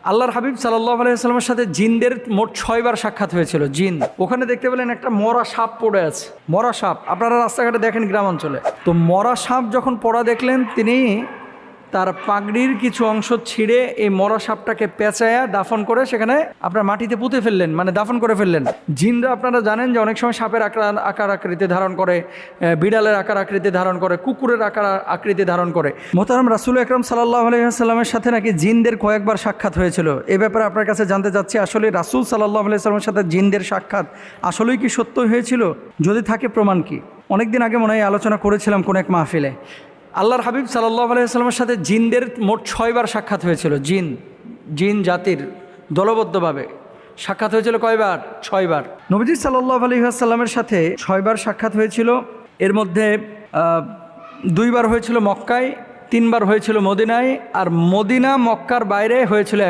আল্লাহর হাবিব সাল্লাল্লাহু আলাইহি ওয়াসাল্লামের সাথে জিনদের মোট 6 বার সাক্ষাৎ হয়েছিল। জিন ওখানে দেখতে পেলেন একটা মরা সাপ পড়ে আছে। মরা সাপ আপনারা রাস্তাঘাটে দেখেন গ্রাম অঞ্চলে। তো মরা সাপ যখন পড়া দেখলেন, তিনি তার পাগড়ির কিছু অংশ ছিঁড়ে এই মরা সাপটাকে পেঁচায়া দাফন করে সেখানে আপনার মাটিতে পুঁতে ফেললেন, মানে দাফন করে ফেললেন। জিনরা আপনারা জানেন যে অনেক সময় সাপের আকার আকৃতি ধারণ করে, বিড়ালের আকার আকৃতি ধারণ করে, কুকুরের আকার আকৃতি ধারণ করে। মোহতারাম রাসূল আকরাম সাল্লাল্লাহু আলাইহি ওয়াসাল্লামের সাথে নাকি জিনদের কয়েকবার সাক্ষাৎ হয়েছিল। এ ব্যাপারে আপনার কাছে জানতে চাচ্ছি, আসলে রাসূল সাল্লাল্লাহু আলাইহি ওয়াসাল্লামের সাথে জিনদের সাক্ষাৎ আসলেই কি সত্য হয়েছিল? যদি থাকে প্রমাণ কি? অনেকদিন আগে মনে হয় আলোচনা করেছিলাম কোন এক মাহফিলে। আল্লাহর হাবিব সাল্লাল্লাহু আলাইহি ওয়াসাল্লামের সাথে জিনদের মোট 6 বার সাক্ষাৎ হয়েছিল। জিন জাতির দলবদ্ধভাবে সাক্ষাৎ হয়েছিল কয়বার? 6 বার। নবীজি সাল্লাল্লাহু আলাইহি ওয়াসাল্লামের সাথে 6 বার সাক্ষাৎ হয়েছিল। এর মধ্যে 2 বার হয়েছিল মক্কায়, 3 বার হয়েছিল মদিনায়, আর মদিনা মক্কার বাইরে হয়েছিল